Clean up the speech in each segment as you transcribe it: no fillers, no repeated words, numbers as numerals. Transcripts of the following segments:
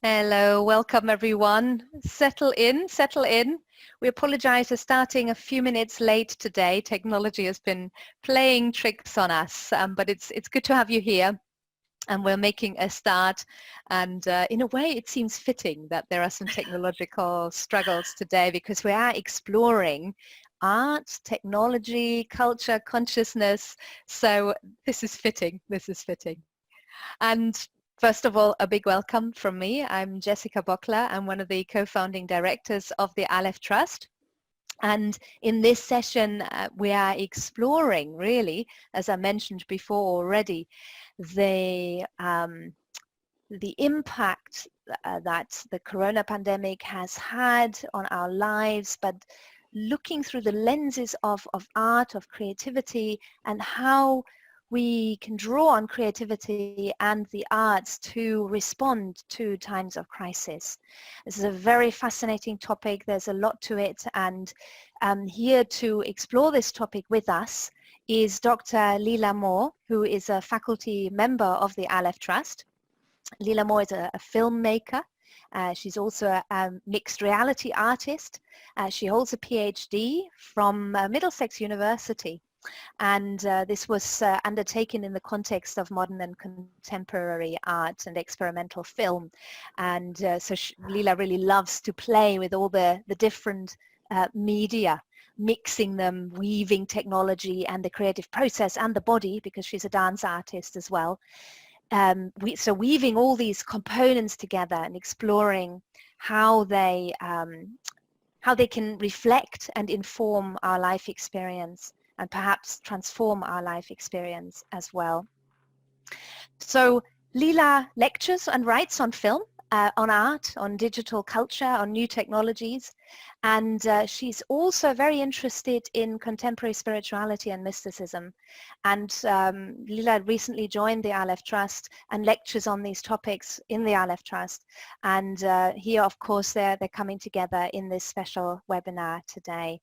Hello, welcome everyone. Settle in, settle in. We apologize for starting a few minutes late today. Technology has been playing tricks on us, but it's good to have you here. And we're making a start, and in a way it seems fitting that there are some technological struggles today, because we are exploring art, technology, culture, consciousness. So this is fitting, And first of all, a big welcome from me. I'm Jessica Bockler. I'm one of the co-founding directors of the Aleph Trust. And in this session, we are exploring, really, as I mentioned before already, the impact that the corona pandemic has had on our lives, but looking through the lenses of art, of creativity, and how we can draw on creativity and the arts to respond to times of crisis. This is a very fascinating topic. There's a lot to it, and here to explore this topic with us is Dr. Lila Moore, who is a faculty member of the Aleph Trust. Lila Moore is a filmmaker. She's also a mixed reality artist. She holds a PhD from Middlesex University. And this was undertaken in the context of modern and contemporary art and experimental film. And Lila really loves to play with all the different media, mixing them, weaving technology and the creative process and the body, because she's a dance artist as well. So weaving all these components together and exploring how they can reflect and inform our life experience, and perhaps transform our life experience as well. So Lila lectures and writes on film, on art, on digital culture, on new technologies, and she's also very interested in contemporary spirituality and mysticism. And Lila recently joined the Aleph Trust and lectures on these topics in the Aleph Trust. And here, of course, they're coming together in this special webinar today.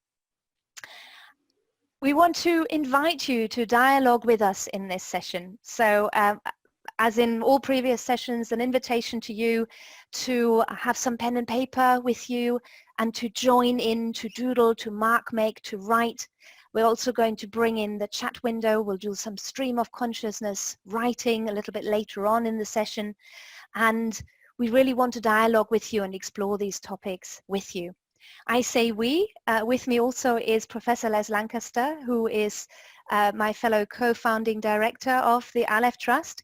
We want to invite you to dialogue with us in this session. So as in all previous sessions, an invitation to you to have some pen and paper with you and to join in, to doodle, to mark make, to write. We're also going to bring in the chat window. We'll do some stream of consciousness writing a little bit later on in the session. And we really want to dialogue with you and explore these topics with you. I say we. With me also is Professor Les Lancaster, who is my fellow co-founding director of the Aleph Trust.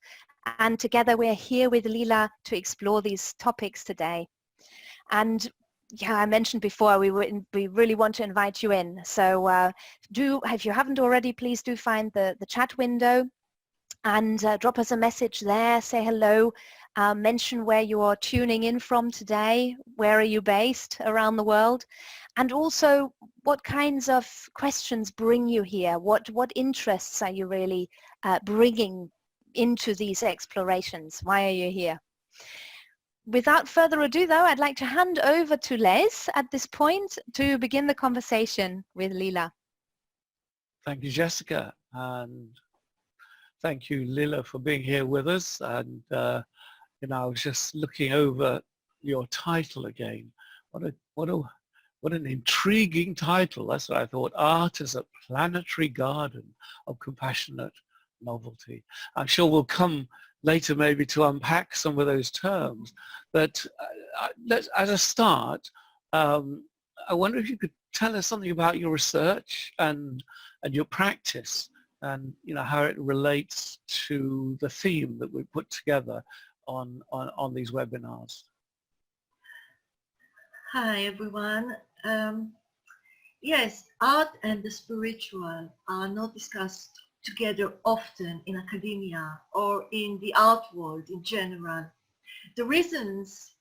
And together we're here with Lila to explore these topics today. And yeah, I mentioned before, we really want to invite you in. So if you haven't already, please do find the chat window and drop us a message there, say hello, mention where you are tuning in from today, where are you based around the world, and also what kinds of questions bring you here, what interests are you really bringing into these explorations, why are you here? Without further ado though, I'd like to hand over to Les at this point to begin the conversation with Lila. Thank you, Jessica, and thank you, Lila, for being here with us. And I was just looking over your title again. What an intriguing title. That's what I thought. Art as a planetary garden of compassionate novelty. I'm sure we'll come later maybe to unpack some of those terms. But as a start, I wonder if you could tell us something about your research and your practice, and how it relates to the theme that we put together on these webinars. Hi everyone. Yes, art and the spiritual are not discussed together often in academia or in the art world in general. The reasons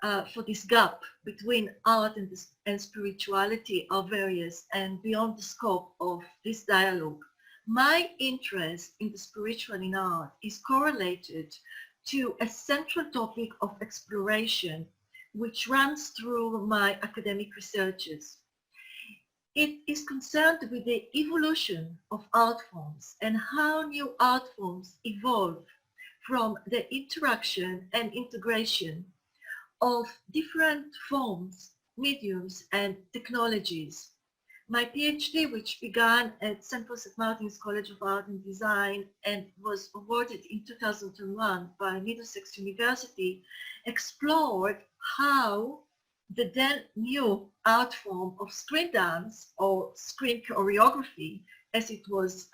for this gap between art and spirituality are various and beyond the scope of this dialogue. My interest in the spiritual in art is correlated to a central topic of exploration which runs through my academic researches. It is concerned with the evolution of art forms and how new art forms evolve from the interaction and integration of different forms, mediums, and technologies. My PhD, which began at St. Martin's College of Art and Design and was awarded in 2001 by Middlesex University, explored how the then new art form of screen dance, or screen choreography, as it was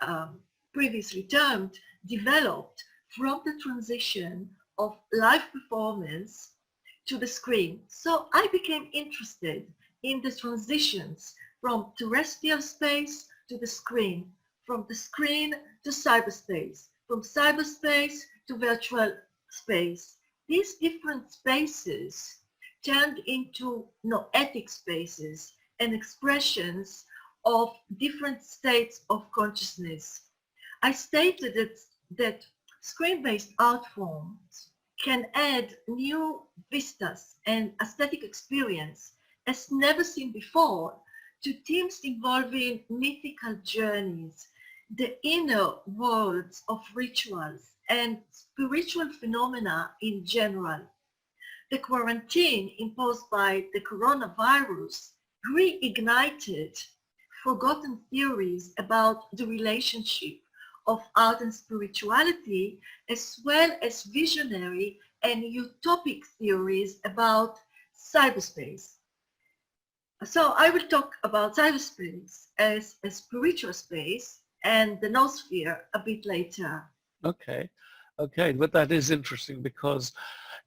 previously termed, developed from the transition of live performance to the screen. So I became interested in the transitions from terrestrial space to the screen, from the screen to cyberspace, from cyberspace to virtual space. These different spaces turned into noetic spaces and expressions of different states of consciousness. I stated that screen-based art forms can add new vistas and aesthetic experience as never seen before to themes involving mythical journeys, the inner worlds of rituals, and spiritual phenomena in general. The quarantine imposed by the coronavirus reignited forgotten theories about the relationship of art and spirituality, as well as visionary and utopic theories about cyberspace. So I will talk about cyberspace as a spiritual space and the Noosphere a bit later. Okay, okay, but that is interesting because,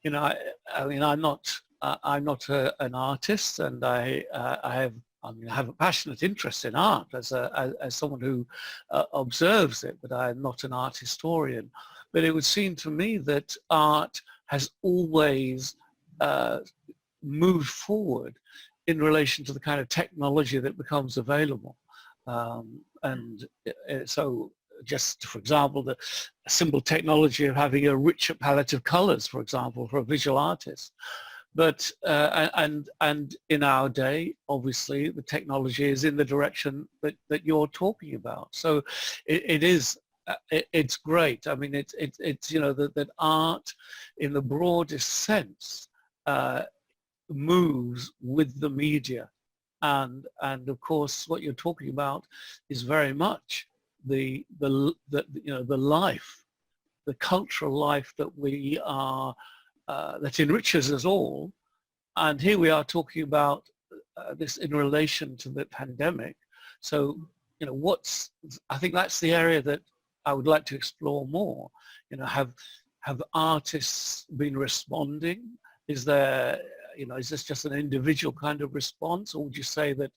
you know, I mean, I'm not an artist, and I have a passionate interest in art as someone who observes it, but I am not an art historian. But it would seem to me that art has always moved forward in relation to the kind of technology that becomes available. And so just, for example, the simple technology of having a richer palette of colors, for example, for a visual artist. But, and in our day, obviously, the technology is in the direction that you're talking about. So it's great. I mean, it's you know, that art in the broadest sense moves with the media, and of course what you're talking about is very much the you know, the life, the cultural life that we are that enriches us all. And here we are talking about this in relation to the pandemic. So, you know, I think that's the area that I would like to explore more. You know, have artists been responding? Is there, you know, is this just an individual kind of response, or would you say that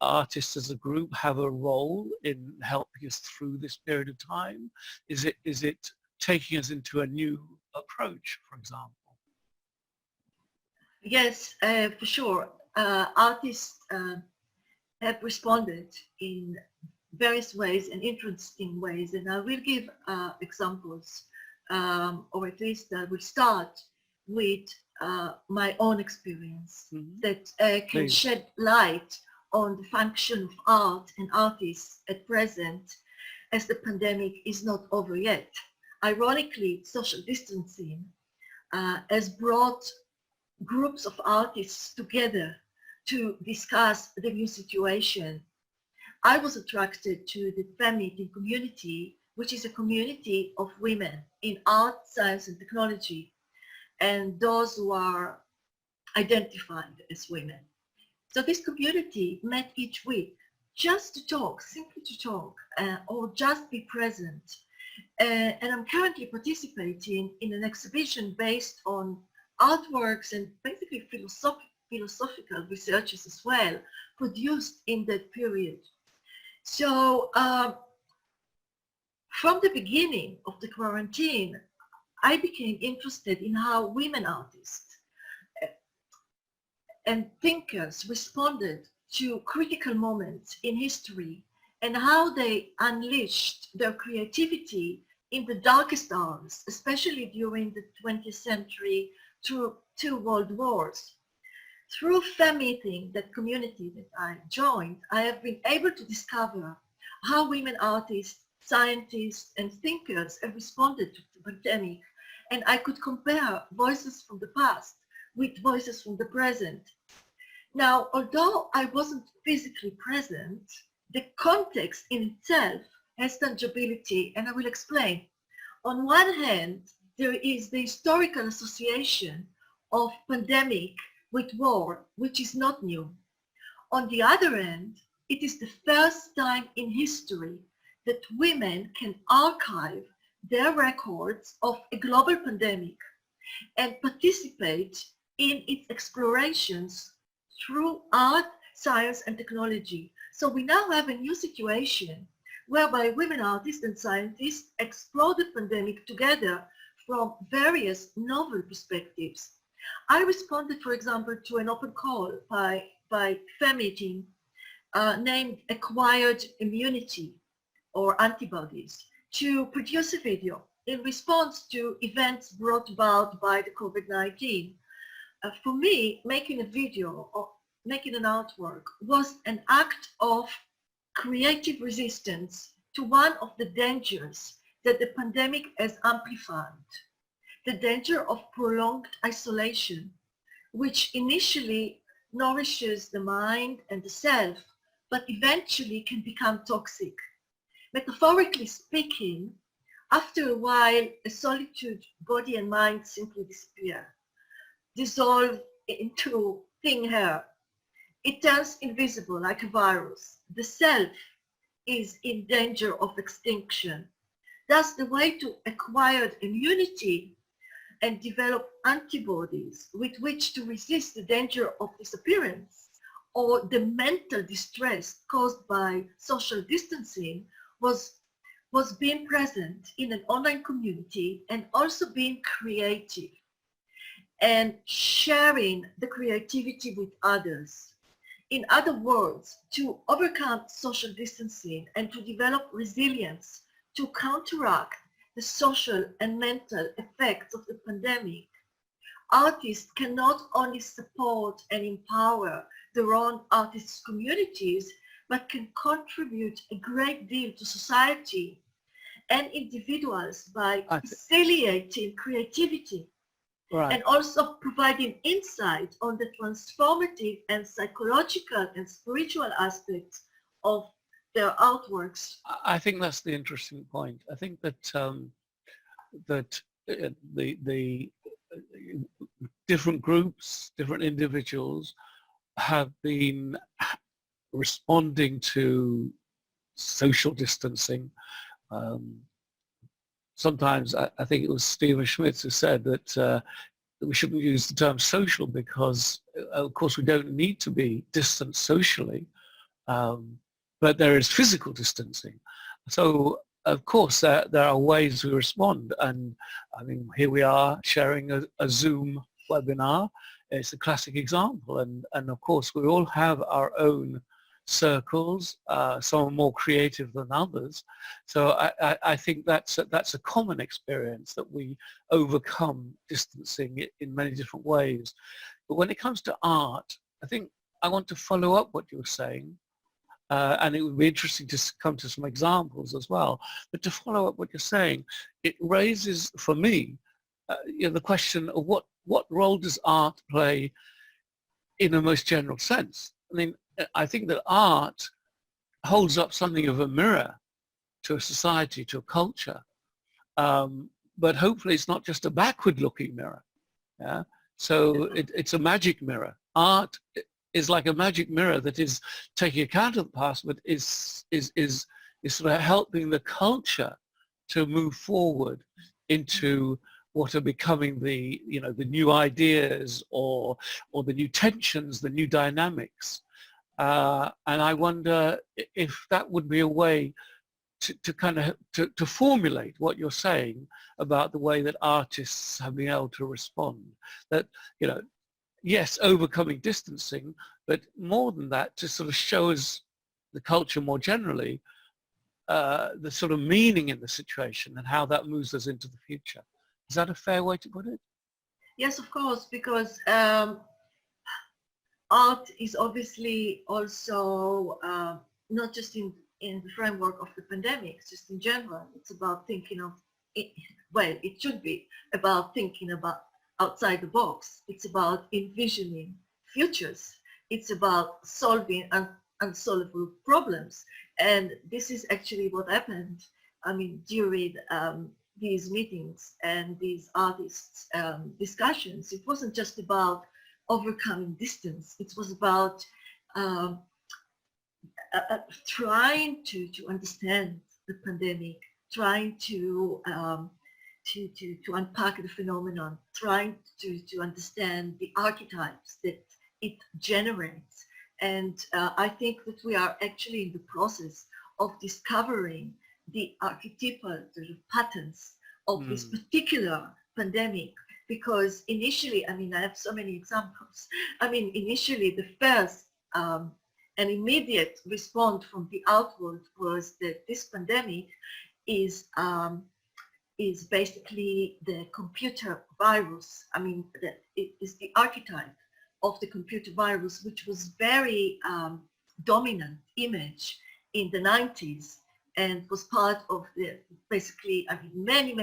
artists as a group have a role in helping us through this period of time? Is it taking us into a new approach, for example? Yes, for sure. Artists have responded in various ways and interesting ways, and I will give examples, or at least I will start with my own experience that can shed light on the function of art and artists at present, as the pandemic is not over yet. Ironically, social distancing has brought groups of artists together to discuss the new situation. I was attracted to the fan meeting community, which is a community of women in art, science, and technology, and those who are identified as women. So this community met each week just to talk, simply to talk, or just be present. And I'm currently participating in an exhibition based on artworks and basically philosophical researches as well, produced in that period. So from the beginning of the quarantine, I became interested in how women artists and thinkers responded to critical moments in history and how they unleashed their creativity in the darkest hours, especially during the 20th century through 2 world wars. Through fan meeting, that community that I joined, I have been able to discover how women artists, scientists, and thinkers have responded to the pandemic, and I could compare voices from the past with voices from the present. Now, although I wasn't physically present, the context in itself has tangibility, and I will explain. On one hand, there is the historical association of pandemic with war, which is not new. On the other hand, it is the first time in history that women can archive their records of a global pandemic and participate in its explorations through art, science, and technology. So we now have a new situation whereby women artists and scientists explore the pandemic together from various novel perspectives. I responded, for example, to an open call by Femitin named Acquired Immunity or Antibodies to produce a video in response to events brought about by the COVID-19. For me, making a video or making an artwork was an act of creative resistance to one of the dangers that the pandemic has amplified, the danger of prolonged isolation, which initially nourishes the mind and the self, but eventually can become toxic. Metaphorically speaking, after a while, a solitude, body and mind simply disappear, dissolve into thin air. It turns invisible like a virus. The self is in danger of extinction. Thus, the way to acquire immunity and develop antibodies with which to resist the danger of disappearance or the mental distress caused by social distancing was being present in an online community and also being creative and sharing the creativity with others. In other words, to overcome social distancing and to develop resilience to counteract the social and mental effects of the pandemic, artists can not only support and empower their own artists' communities, but can contribute a great deal to society and individuals by facilitating creativity. Right. And also providing insight on the transformative and psychological and spiritual aspects of their artworks. I think that's the interesting point. I think that the different groups, different individuals have been responding to social distancing. Sometimes I think it was Stephen Schmitz who said that we shouldn't use the term social because, of course, we don't need to be distant socially, but there is physical distancing. So, of course, there are ways we respond. And I mean, here we are sharing a Zoom webinar. It's a classic example. And of course, we all have our own circles. Some are more creative than others. So I think that's a common experience, that we overcome distancing in many different ways. But when it comes to art, I think I want to follow up what you were saying. And it would be interesting to come to some examples as well. But to follow up what you're saying, it raises for me the question of what role does art play in a most general sense? I mean, I think that art holds up something of a mirror to a society, to a culture. But hopefully it's not just a backward-looking mirror. Yeah? So it's a magic mirror. Art is like a magic mirror that is taking account of the past, but is sort of helping the culture to move forward into what are becoming the new ideas or the new tensions, the new dynamics. And I wonder if that would be a way to kind of to formulate what you're saying about the way that artists have been able to respond. That, yes, overcoming distancing, but more than that, to sort of show us the culture more generally, the sort of meaning in the situation and how that moves us into the future. Is that a fair way to put it? Yes, of course, because art is obviously also not just in the framework of the pandemic, just in general. It's about thinking of it. Well, it should be about thinking about outside the box. It's about envisioning futures. It's about solving unsolvable problems. And this is actually what happened, I mean, during these meetings and these artists' discussions. It wasn't just about overcoming distance. It was about um, trying to understand the pandemic, trying to unpack the phenomenon, trying to understand the archetypes that it generates. And I think that we are actually in the process of discovering the archetypal sort of patterns of this particular pandemic. Because initially, I mean, I have so many examples. I mean, initially, the first an immediate response from the outward was that this pandemic is basically the computer virus. I mean, it is the archetype of the computer virus, which was very dominant image in the 90s and was part of the basically, I mean, many,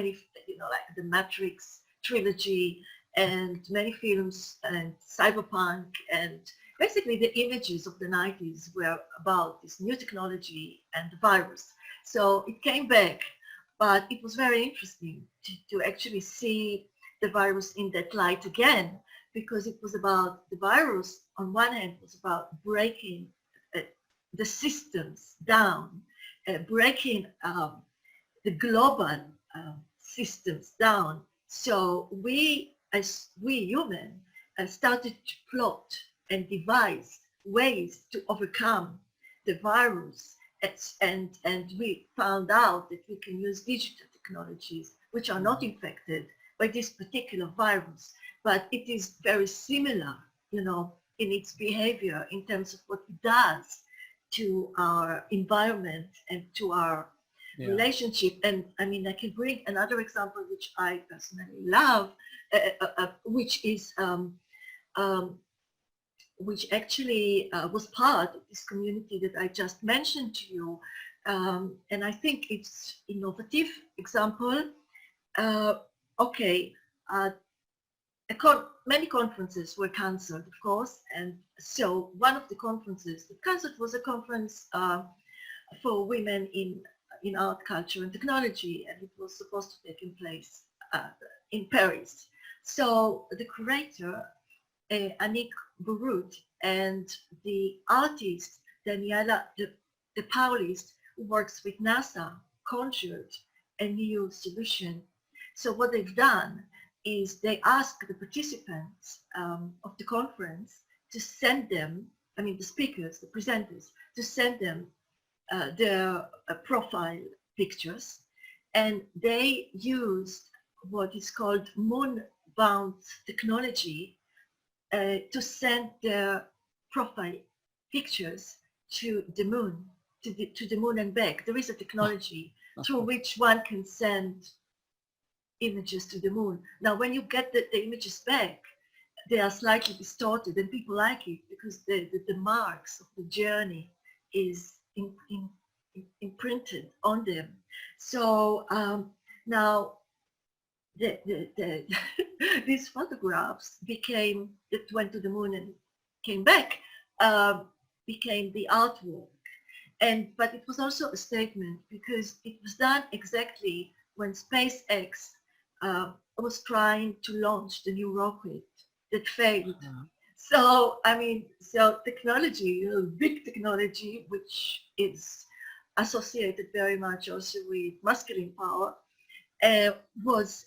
you know, like the Matrix trilogy and many films and cyberpunk, and basically the images of the 90s were about this new technology and the virus. So it came back, but it was very interesting to actually see the virus in that light again, because it was about the virus on one hand was about breaking the systems down, breaking the global systems down. So we, as we human, started to plot and devise ways to overcome the virus. And we found out that we can use digital technologies, which are not infected by this particular virus, but it is very similar, you know, in its behavior in terms of what it does to our environment and to our relationship. And I mean, I can bring another example, which I personally love, which is which actually was part of this community that I just mentioned to you. And I think it's innovative example. Many conferences were cancelled, of course. And so one of the conferences that cancelled was a conference for women in art, culture, and technology. And it was supposed to take place in Paris. So the curator, Anik Burut, and the artist, Daniela De Paulis, who works with NASA, conjured a new solution. So what they've done is they asked the participants of the conference to send them, I mean the speakers, the presenters, to send them their profile pictures, and they used what is called moon-bound technology to send their profile pictures to the moon, to the moon and back. There is a technology through which one can send images to the moon. Now, when you get the images back, they are slightly distorted, and people like it because the marks of the journey is imprinted on them. So now these photographs that went to the moon and came back, became the artwork. But it was also a statement because it was done exactly when SpaceX was trying to launch the new rocket that failed. So, I mean, technology, big technology, which is associated very much also with masculine power, was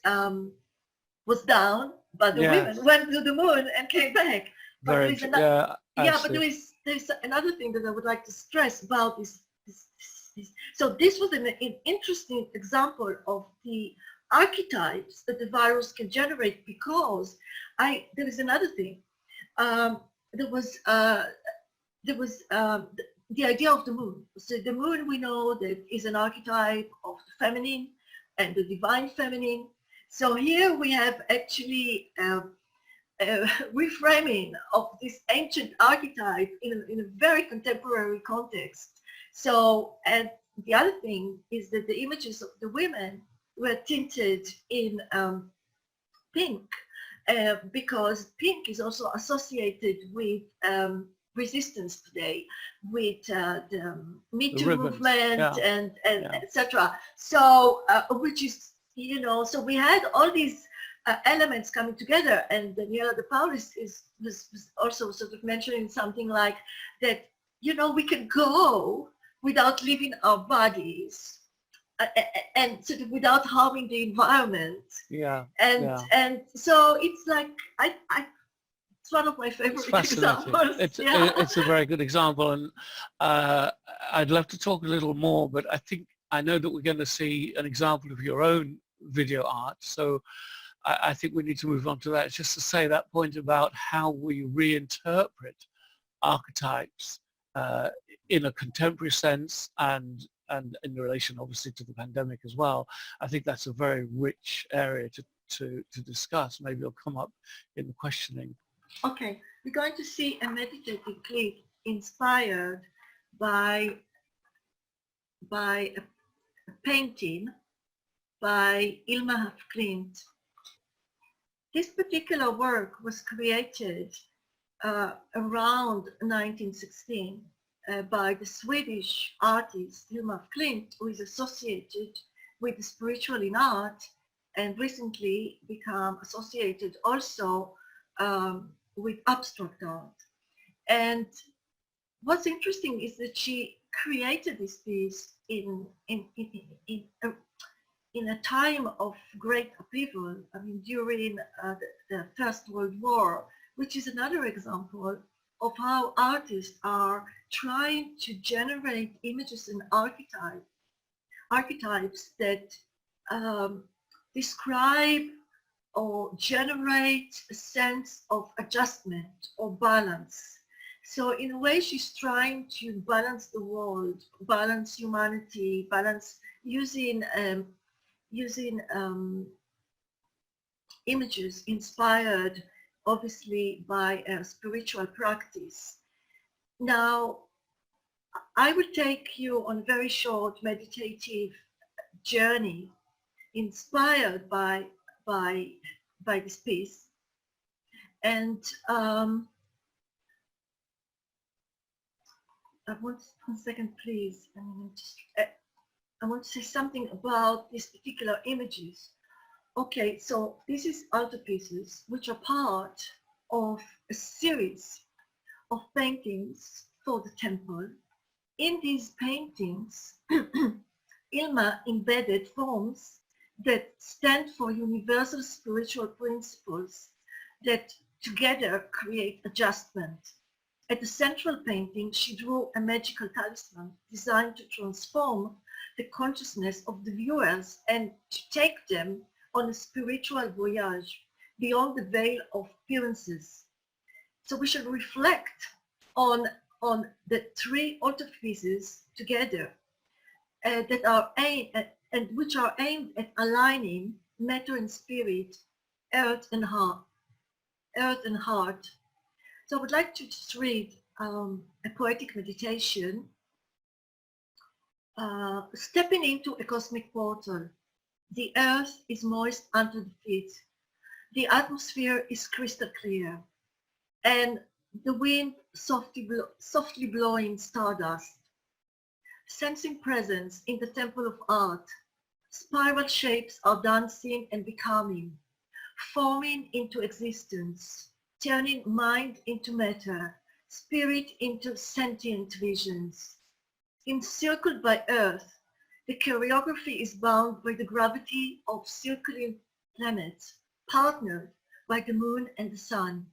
down, but the women went to the moon and came back. But there's another thing that I would like to stress about this. So this was an interesting example of the archetypes that the virus can generate, because there is another thing. There was the idea of the moon. So the moon, we know that is an archetype of the feminine and the divine feminine. So here we have actually reframing of this ancient archetype in a very contemporary context. So, and the other thing is that the images of the women were tinted in pink, because pink is also associated with resistance today, with the Me Too movement and etc. So which is, you know, so we had all these elements coming together, and Daniela De Paulis was also sort of mentioning something like that, you know, we can go without leaving our bodies and sort of without harming the environment. And so it's like it's one of my favorite examples. It's a very good example, and I'd love to talk a little more, but I know that we're going to see an example of your own video art, so I think we need to move on to that. Just to say that point about how we reinterpret archetypes in a contemporary sense and in relation obviously to the pandemic as well. I think that's a very rich area to discuss. Maybe it'll come up in the questioning. Okay, we're going to see a meditative clip inspired by a painting by Ilma af Klint. This particular work was created around 1916 by the Swedish artist Ilma af Klint, who is associated with the spiritual in art and recently become associated also with abstract art. And what's interesting is that she created this piece in a time of great upheaval, I mean, during the First World War, which is another example of how artists are trying to generate images and archetypes that describe or generate a sense of adjustment or balance. So in a way, she's trying to balance the world, balance humanity, balance using images inspired obviously by a spiritual practice. Now, I will take you on a very short meditative journey inspired by this piece. And one second, please. I want to say something about these particular images. Okay, so this is altarpieces, which are part of a series of paintings for the temple. In these paintings, Ilma embedded forms that stand for universal spiritual principles that together create adjustment. At the central painting, she drew a magical talisman designed to transform the consciousness of the viewers and to take them on a spiritual voyage beyond the veil of appearances. So we should reflect on the three altarpieces together that are which are aimed at aligning matter and spirit, earth and heart. So I would like to just read a poetic meditation, stepping into a cosmic portal. The earth is moist under the feet. The atmosphere is crystal clear, and the wind softly blowing stardust. Sensing presence in the temple of art, spiral shapes are dancing and becoming, forming into existence, turning mind into matter, spirit into sentient visions. Encircled by earth, the choreography is bound by the gravity of circling planets, partnered by the moon and the sun.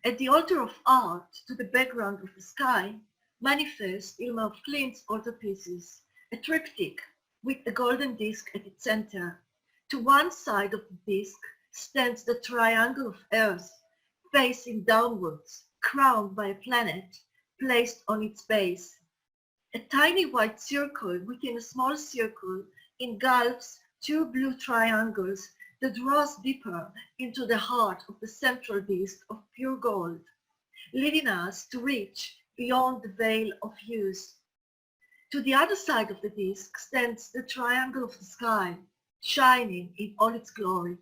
At the altar of art, to the background of the sky, manifest Ilma af Klint's altarpieces, a triptych with a golden disc at its center. To one side of the disc stands the triangle of earth, facing downwards, crowned by a planet placed on its base. A tiny white circle within a small circle engulfs two blue triangles that draws deeper into the heart of the central disc of pure gold, leading us to reach beyond the veil of hues. To the other side of the disc stands the triangle of the sky, shining in all its glory.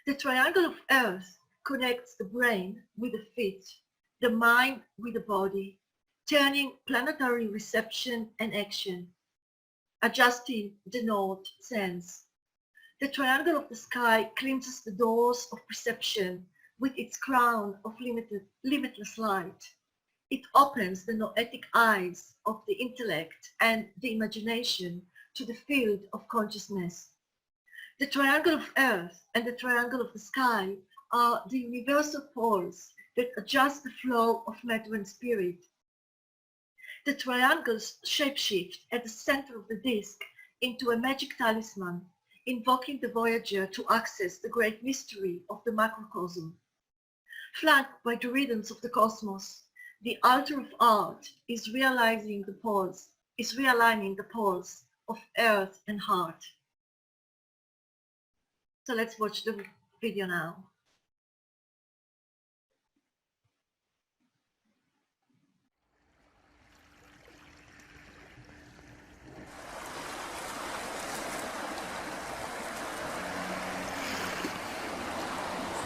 The triangle of earth connects the brain with the feet, the mind with the body, turning planetary reception and action, adjusting the north sense. The triangle of the sky cleanses the doors of perception with its crown of limitless light. It opens the noetic eyes of the intellect and the imagination to the field of consciousness. The triangle of earth and the triangle of the sky are the universal poles that adjust the flow of matter and spirit. The triangles shapeshift at the center of the disk into a magic talisman, invoking the voyager to access the great mystery of the macrocosm. Flanked by the rhythms of the cosmos, the altar of art is realigning the poles of earth and heart. So let's watch the video now.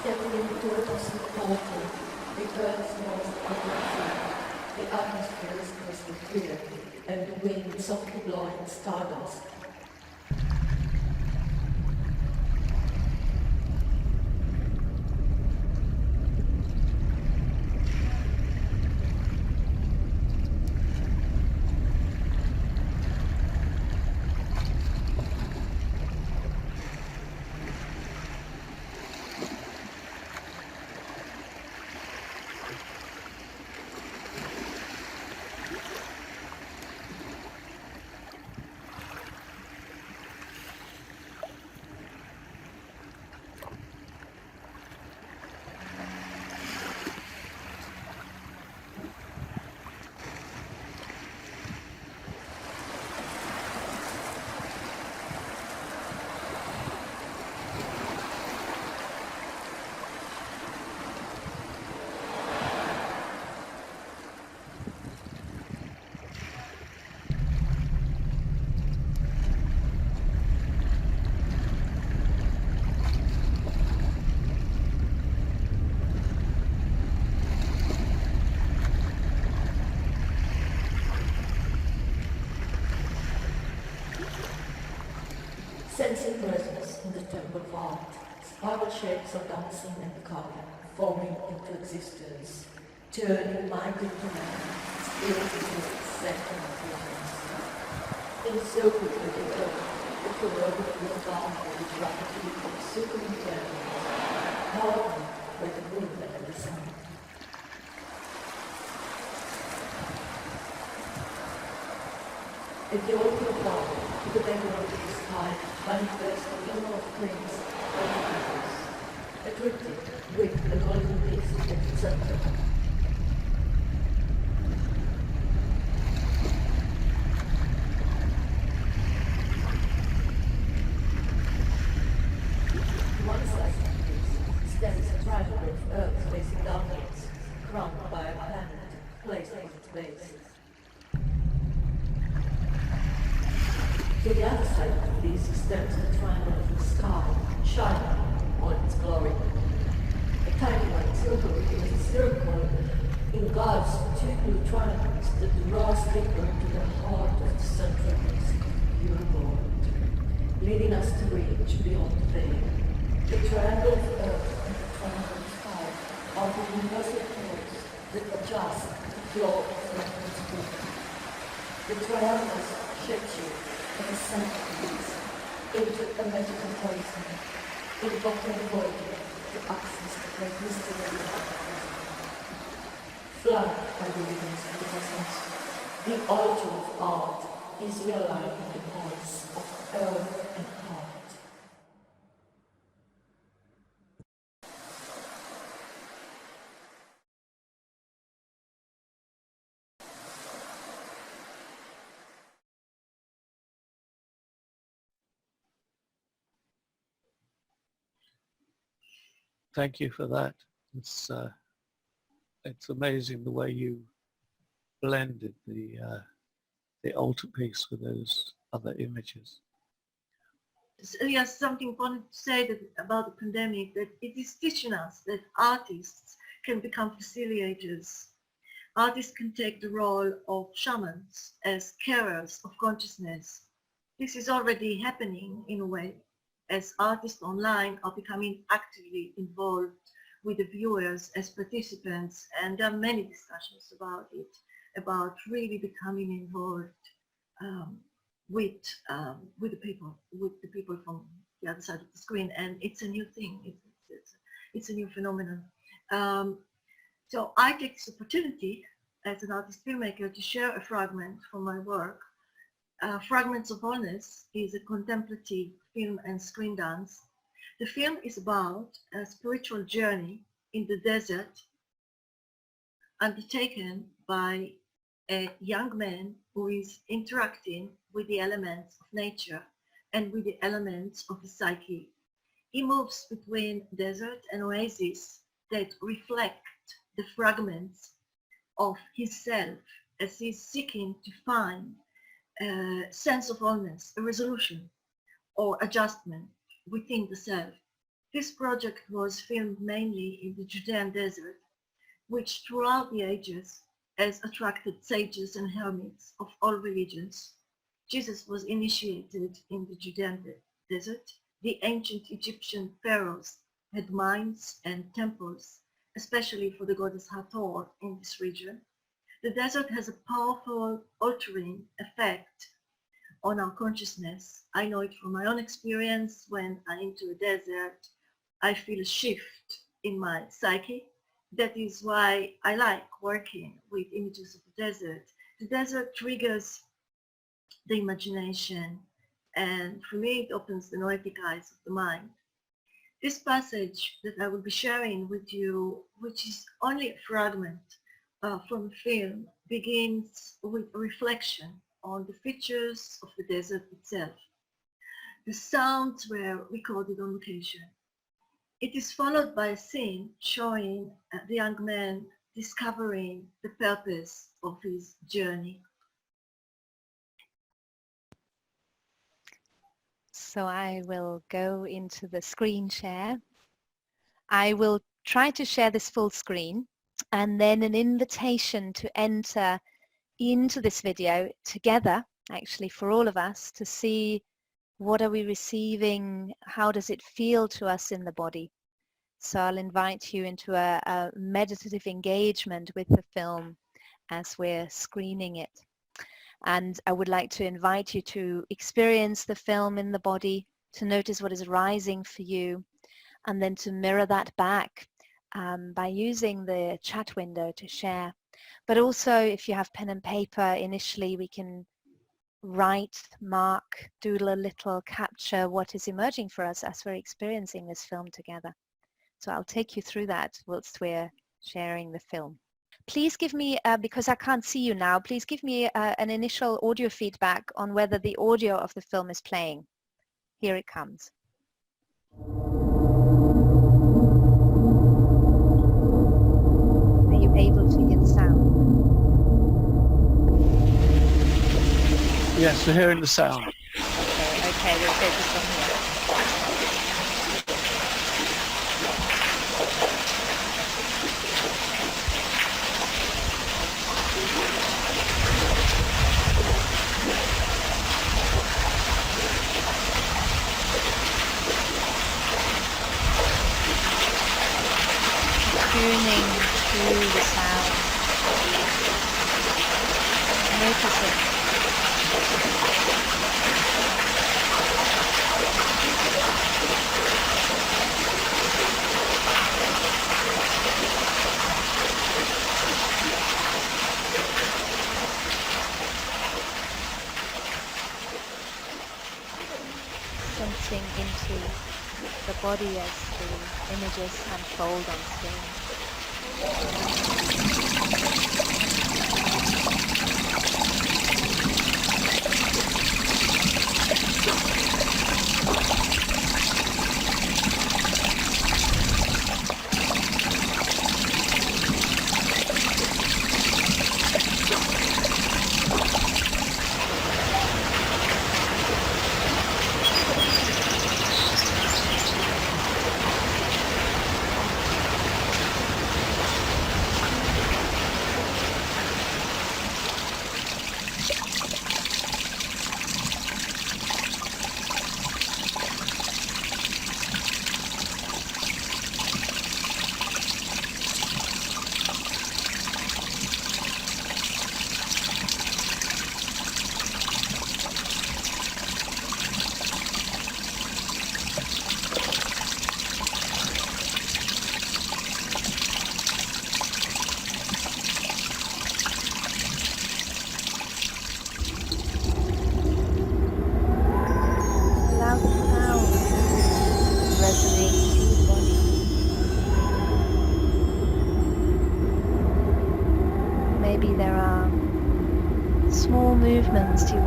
Stepping into a cosmic portal, the earth most obviously, the atmosphere is crystal clear, and the wind softly blowing stardust. Sensing presence in the temple of art, spiral shapes are dancing and becoming, forming into existence, turning mind into man, spirit into center of presence. Encircled with the earth, the corroded with boundary rapidly superintending, hardened by the wind and the sun. If the open flower to the background of the sky manifests the glimmer of things and universe, a triptych with a golden disc at the center. One side of the disc stands a triangle of Earth facing downwards, crowned by a planet placed at its base. To the other side of the disc stands the triangle of the sky, shining all its glory. A tiny white circle within the circle engulfs two blue triangles that draws deeper into the heart of the central disc, your Lord, leading us to reach beyond the veil. The triangle of earth and the triangle of sky are the universal poles that adjust the flow of fragments of wholeness. The triangles shapeshift at the center of these into a magical talisman, invoking the voyager to access the great mystery of the cosmos. Flanked by the rhythms of the cosmos, the altar of art is realigning the poles of earth and heart. Thank you for that. It's amazing the way you blended the altarpiece with those other images. Yes, something important to say about the pandemic, that it is teaching us that artists can become facilitators. Artists can take the role of shamans as carers of consciousness. This is already happening in a way, as artists online are becoming actively involved with the viewers as participants, and there are many discussions about it, about really becoming involved with the people from the other side of the screen, and it's a new thing. It's a new phenomenon. So I take this opportunity as an artist filmmaker to share a fragment from my work. Fragments of Wholeness is a contemplative film and screen dance. The film is about a spiritual journey in the desert undertaken by a young man who is interacting with the elements of nature and with the elements of the psyche. He moves between desert and oasis that reflect the fragments of his self as he's seeking to find a sense of wholeness, a resolution or adjustment within the self. This project was filmed mainly in the Judean desert, which throughout the ages has attracted sages and hermits of all religions. Jesus was initiated in the Judean desert. The ancient Egyptian pharaohs had mines and temples, especially for the goddess Hathor in this region. The desert has a powerful altering effect on our consciousness. I know it from my own experience. When I enter a desert, I feel a shift in my psyche. That is why I like working with images of the desert. The desert triggers the imagination, and for me it opens the noetic eyes of the mind. This passage that I will be sharing with you, which is only a fragment from the film, begins with a reflection on the features of the desert itself. The sounds were recorded on location. It is followed by a scene showing the young man discovering the purpose of his journey. So I will go into the screen share. I will try to share this full screen, and then an invitation to enter into this video together, actually for all of us, to see what are we receiving, how does it feel to us in the body. So I'll invite you into a meditative engagement with the film as we're screening it. And I would like to invite you to experience the film in the body, to notice what is rising for you, and then to mirror that back by using the chat window to share. But also, if you have pen and paper, initially we can write, mark, doodle a little, capture what is emerging for us as we're experiencing this film together. So I'll take you through that whilst we're sharing the film. Please give me, because I can't see you now, please give me an initial audio feedback on whether the audio of the film is playing. Here it comes. Are you able to hear the sound? Yes, we're hearing the sound. Okay, we'll focus on here. Tuning to the sound. Notice it. Sensing into the body as the images unfold on screen.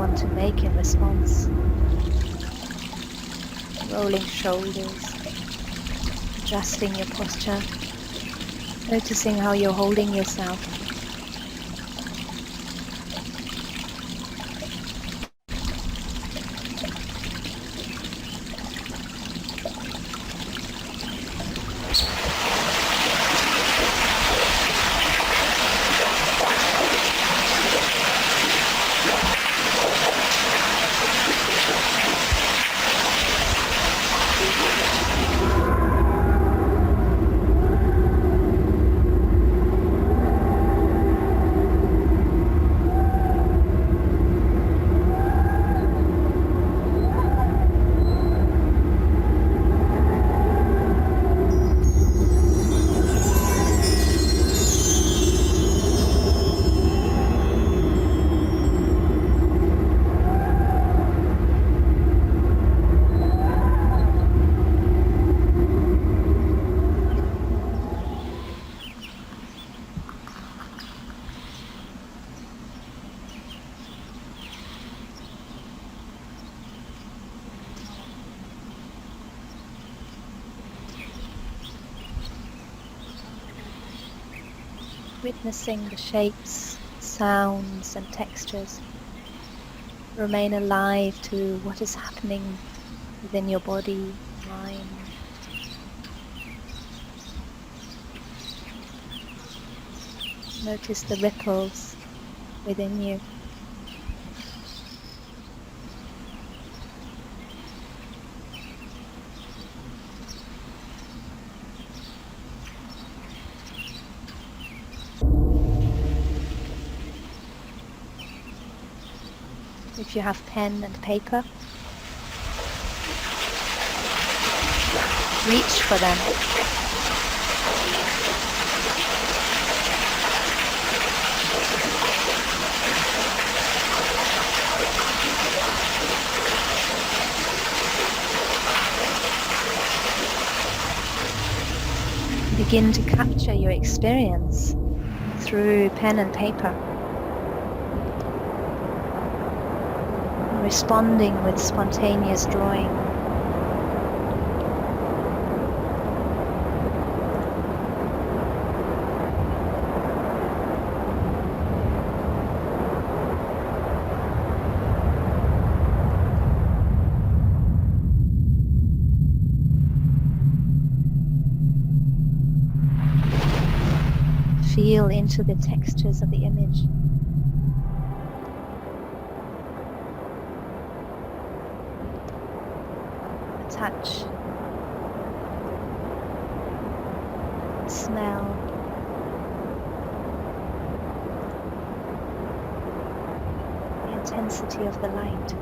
want to make in response. Rolling shoulders, adjusting your posture, noticing how you're holding yourself. Witnessing the shapes, sounds and textures. Remain alive to what is happening within your body, mind. Notice the ripples within you. If you have pen and paper, reach for them. Begin to capture your experience through pen and paper. Responding with spontaneous drawing. Feel into the textures of the image. Touch, smell, the intensity of the light.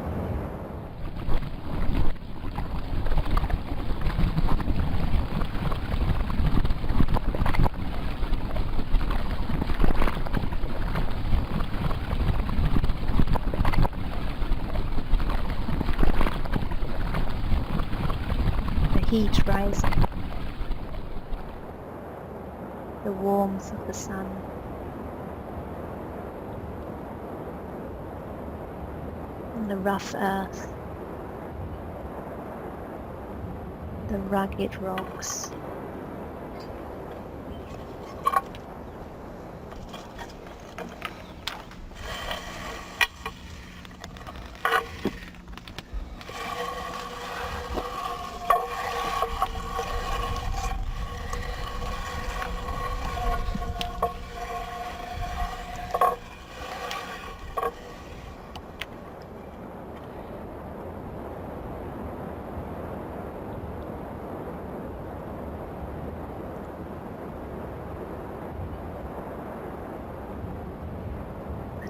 Heat rising, the warmth of the sun, and the rough earth, the rugged rocks.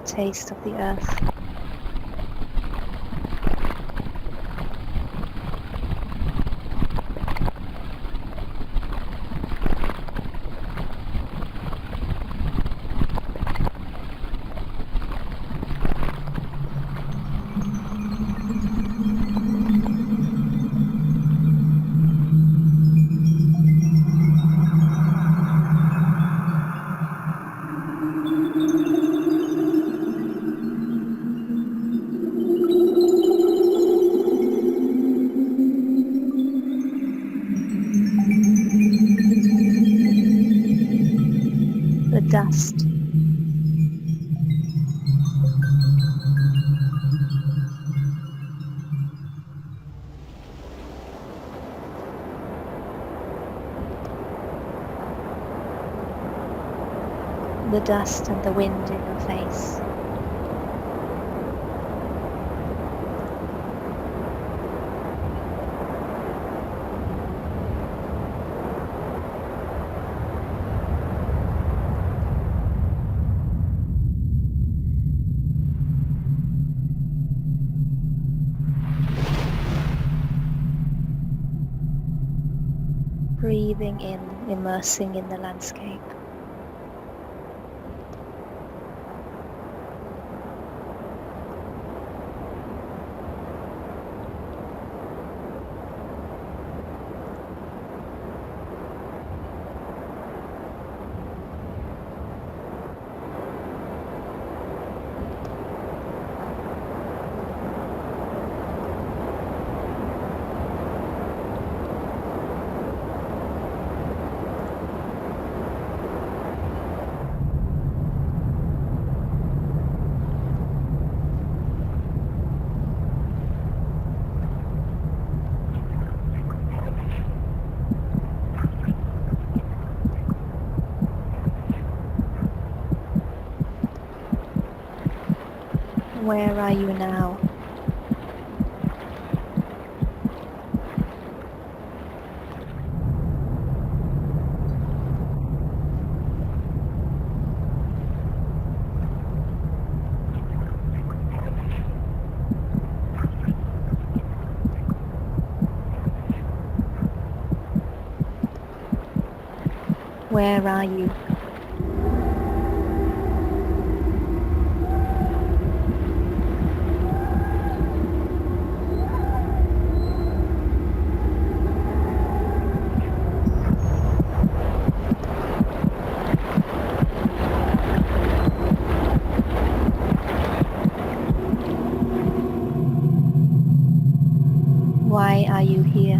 Taste of the earth. the dust and the wind in your face. Breathing in, immersing in the landscape. Where are you now? Where are you? Why are you here?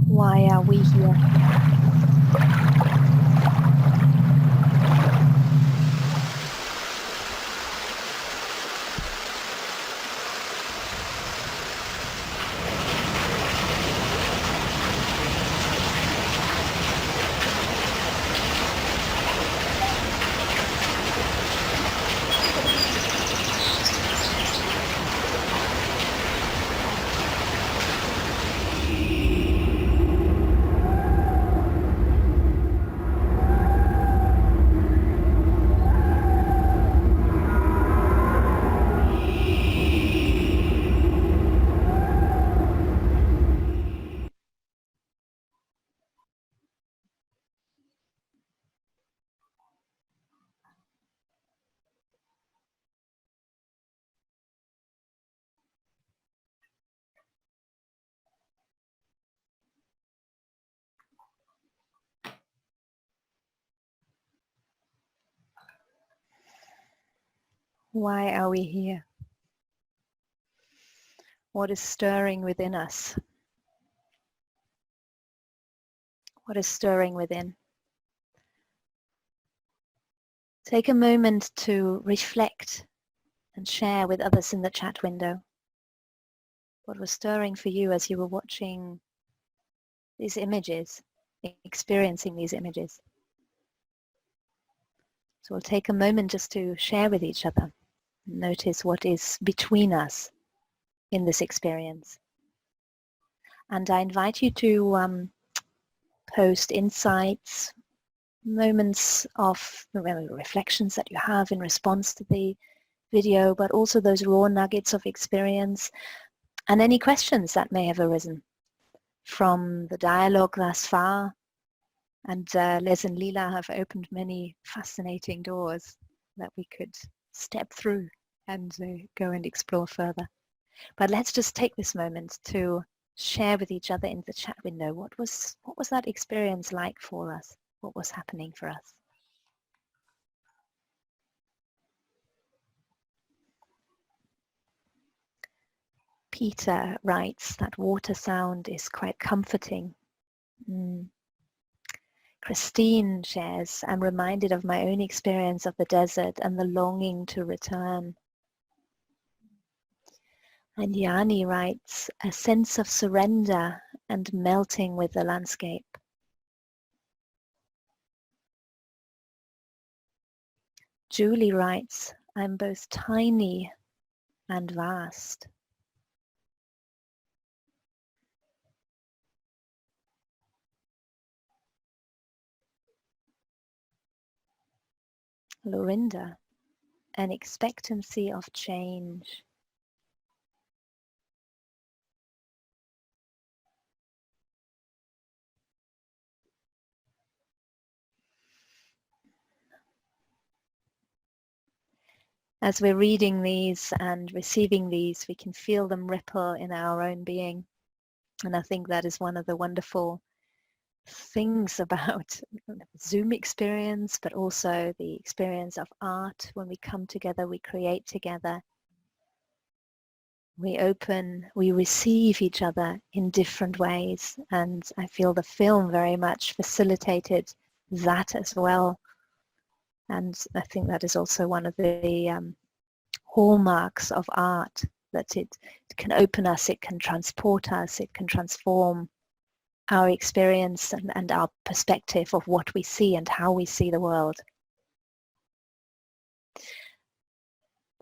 Why are we here? Why are we here? What is stirring within us? What is stirring within? Take a moment to reflect and share with others in the chat window. What was stirring for you as you were watching these images, experiencing these images? So we'll take a moment just to share with each other. Notice what is between us in this experience. And I invite you to post insights, moments of reflections that you have in response to the video, but also those raw nuggets of experience and any questions that may have arisen from the dialogue thus far. And Les and Lila have opened many fascinating doors that we could step through and go and explore further. But let's just take this moment to share with each other in the chat window what was that experience like for us? What was happening for us? Peter writes that water sound is quite comforting. Christine shares, I'm reminded of my own experience of the desert and the longing to return. And Yanni writes, a sense of surrender and melting with the landscape. Julie writes, I'm both tiny and vast. Lorinda, an expectancy of change. As we're reading these and receiving these, we can feel them ripple in our own being. And I think that is one of the wonderful things about Zoom experience, but also the experience of art. When we come together, we create together. We open, we receive each other in different ways. And I feel the film very much facilitated that as well. And I think that is also one of the hallmarks of art, that it can open us, it can transport us, it can transform our experience and our perspective of what we see and how we see the world.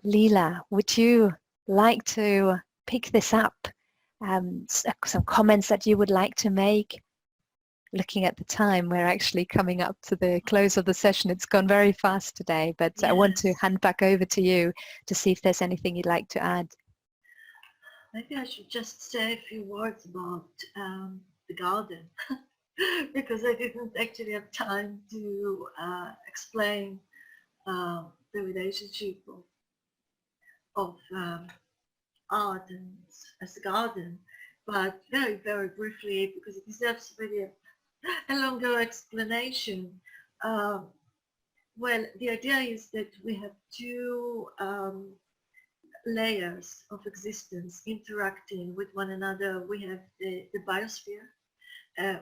Lila, would you like to pick this up? Some comments that you would like to make? Looking at the time, we're actually coming up to the close of the session. It's gone very fast today, but yes. I want to hand back over to you to see if there's anything you'd like to add. Maybe I should just say a few words about the garden, because I didn't actually have time to explain the relationship of art and as a garden, but very, very briefly, because it deserves really a longer explanation. Well, the idea is that we have two layers of existence interacting with one another. We have the biosphere,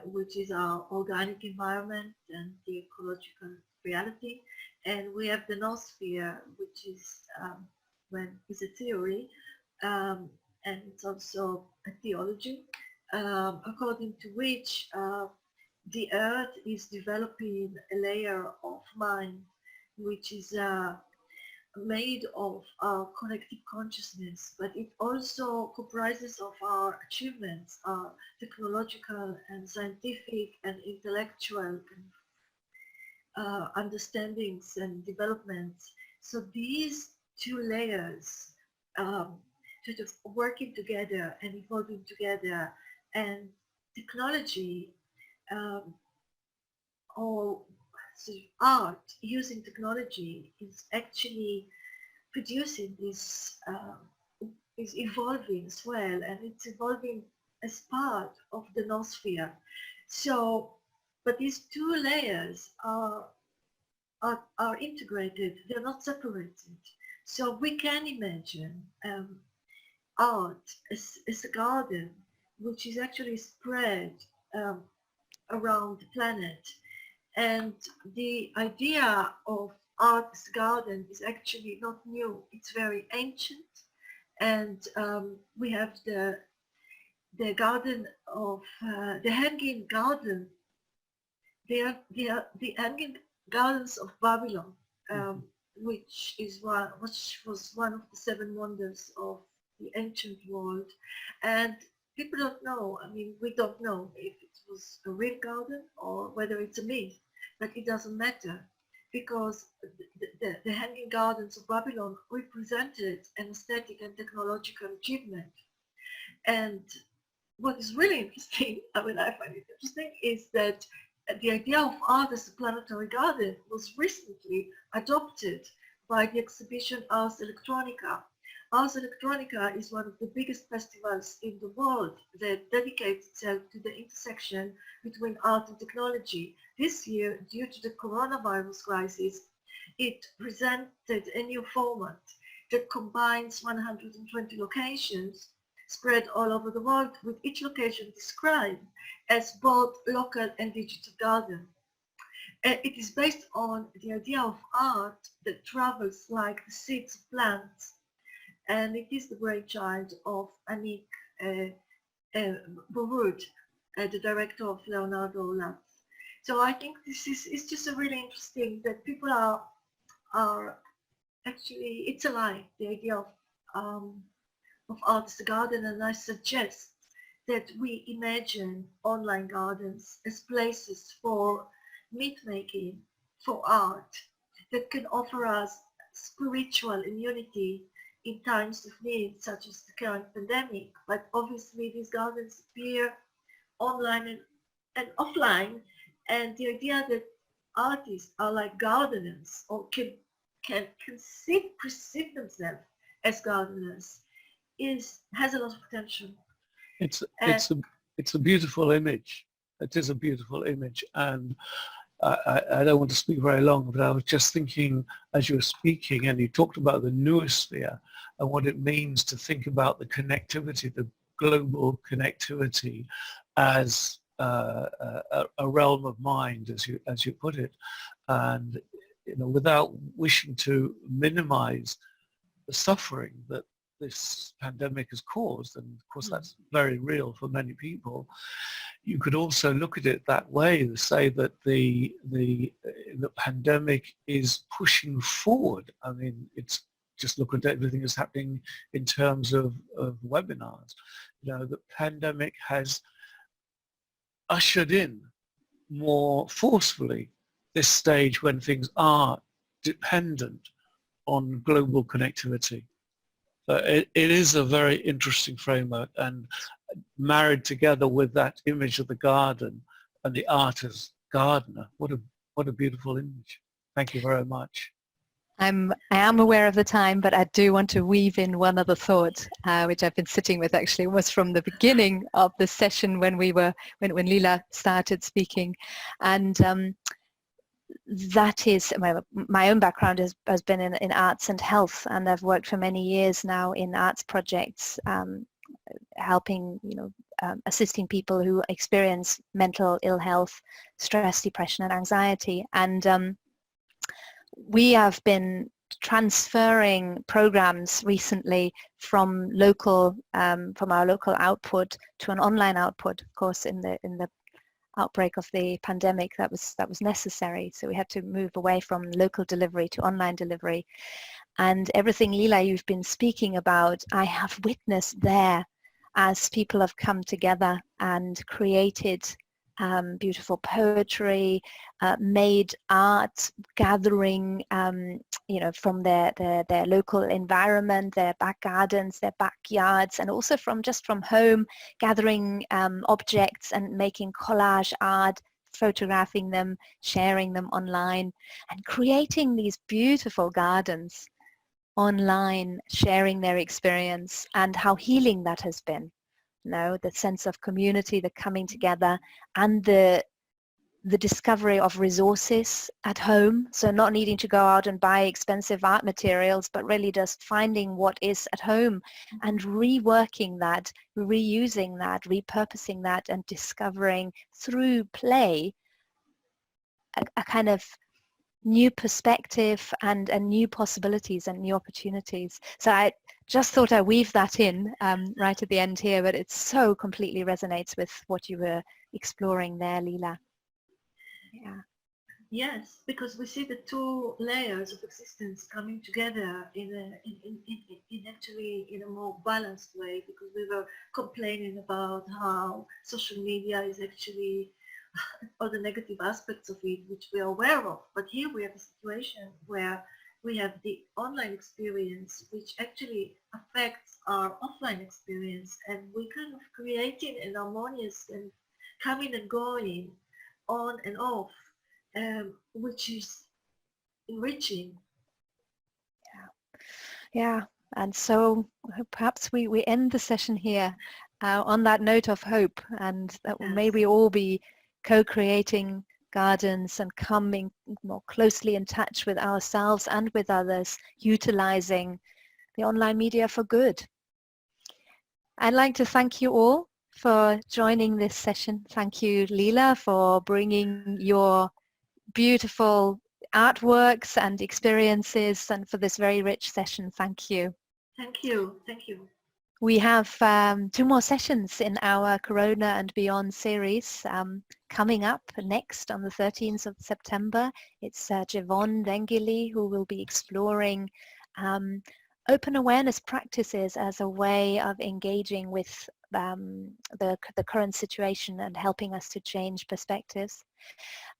which is our organic environment and the ecological reality, and we have the Noosphere, which is a theory, and it's also a theology, according to which the earth is developing a layer of mind which is made of our collective consciousness, but it also comprises of our achievements, our technological and scientific and intellectual understandings and developments. So these two layers sort of working together and evolving together, and technology or sort of art using technology is actually producing this, is evolving as well, and it's evolving as part of the Noosphere. So, but these two layers are integrated, they're not separated. So we can imagine art as a garden which is actually spread around the planet. And the idea of art as a garden is actually not new, it's very ancient. And we have the garden of the hanging garden, the hanging gardens of Babylon, which was one of the seven wonders of the ancient world. And people don't know, I mean, we don't know if it was a real garden or whether it's a myth, but it doesn't matter, because the hanging gardens of Babylon represented an aesthetic and technological achievement. And what is really interesting, I mean, I find it interesting, is that the idea of art as a planetary garden was recently adopted by the exhibition Ars Electronica. Ars Electronica is one of the biggest festivals in the world that dedicates itself to the intersection between art and technology. This year, due to the coronavirus crisis, it presented a new format that combines 120 locations spread all over the world, with each location described as both local and digital garden. it is based on the idea of art that travels like the seeds of plants, and it is the brainchild of Anik Borud, the director of Leonardo Labs. So I think this is just a really interesting that people are actually, it's alive, the idea of art as a garden, and I suggest that we imagine online gardens as places for meat making, for art, that can offer us spiritual immunity in times of need, such as the current pandemic. But obviously these gardens appear online and offline, and the idea that artists are like gardeners or can perceive themselves as gardeners has a lot of potential. It's a beautiful image. It is a beautiful image, and I don't want to speak very long, but I was just thinking as you were speaking, and you talked about the Noosphere and what it means to think about the connectivity, the global connectivity, as a realm of mind, as you put it, and without wishing to minimize the suffering that this pandemic has caused, and of course that's very real for many people. You could also look at it that way to say that the pandemic is pushing forward. I mean, it's just look at everything that's happening in terms of webinars. The pandemic has ushered in more forcefully this stage when things are dependent on global connectivity. So it is a very interesting framework, and married together with that image of the garden and the art as gardener, what a beautiful image. Thank you very much. I am aware of the time, but I do want to weave in one other thought, which I've been sitting with actually, was from the beginning of the session when when Lila started speaking, and that is my own background has been in arts and health, and I've worked for many years now in arts projects, helping assisting people who experience mental ill health, stress, depression and anxiety, and we have been transferring programs recently from our local output to an online output. Of course, in the outbreak of the pandemic, that was necessary, so we had to move away from local delivery to online delivery. And everything, Lila, you've been speaking about, I have witnessed there as people have come together and created beautiful poetry, made art, gathering from their local environment, their back gardens, their backyards, and also from home, gathering objects and making collage art, photographing them, sharing them online, and creating these beautiful gardens online, sharing their experience, and how healing that has been. The sense of community, the coming together, and the discovery of resources at home. So not needing to go out and buy expensive art materials, but really just finding what is at home and reworking that, reusing that, repurposing that, and discovering through play a kind of new perspective and new possibilities and new opportunities. So I just thought I'd weave that in right at the end here, but it so completely resonates with what you were exploring there, Lila. Yeah. Yes, because we see the two layers of existence coming together actually in a more balanced way, because we were complaining about how social media is actually all the negative aspects of it, which we are aware of. But here we have a situation where we have the online experience, which actually affects our offline experience, and we kind of creating an harmonious and coming and going, on and off, which is enriching. Yeah, and so perhaps we end the session here on that note of hope, and that may we all be co-creating gardens and coming more closely in touch with ourselves and with others, utilizing the online media for good. I'd like to thank you all for joining this session. Thank you, Lila, for bringing your beautiful artworks and experiences, and for this very rich session. Thank you. Thank you. Thank you. We have 2 more sessions in our Corona and Beyond series coming up next on the 13th of September. It's Jevon Dengili who will be exploring open awareness practices as a way of engaging with the current situation and helping us to change perspectives.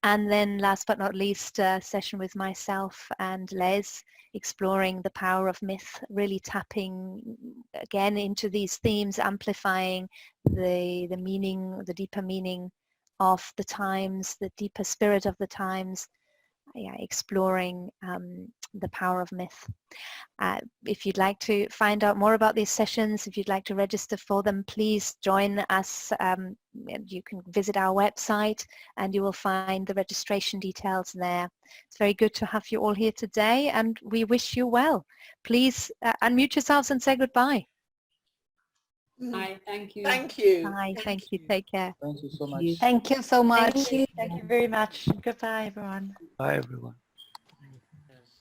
And then last but not least, a session with myself and Les, exploring the power of myth, really tapping again into these themes, amplifying the meaning, the deeper meaning of the times, the deeper spirit of the times, exploring the power of myth. If you'd like to find out more about these sessions, if you'd like to register for them, please join us. You can visit our website and you will find the registration details there. It's very good to have you all here today, and we wish you well. Please unmute yourselves and say goodbye. Hi, thank you. Thank you. Bye, thank you, take care. Thank you so much. Thank you so much. Thank you very much. Goodbye, everyone. Bye, everyone.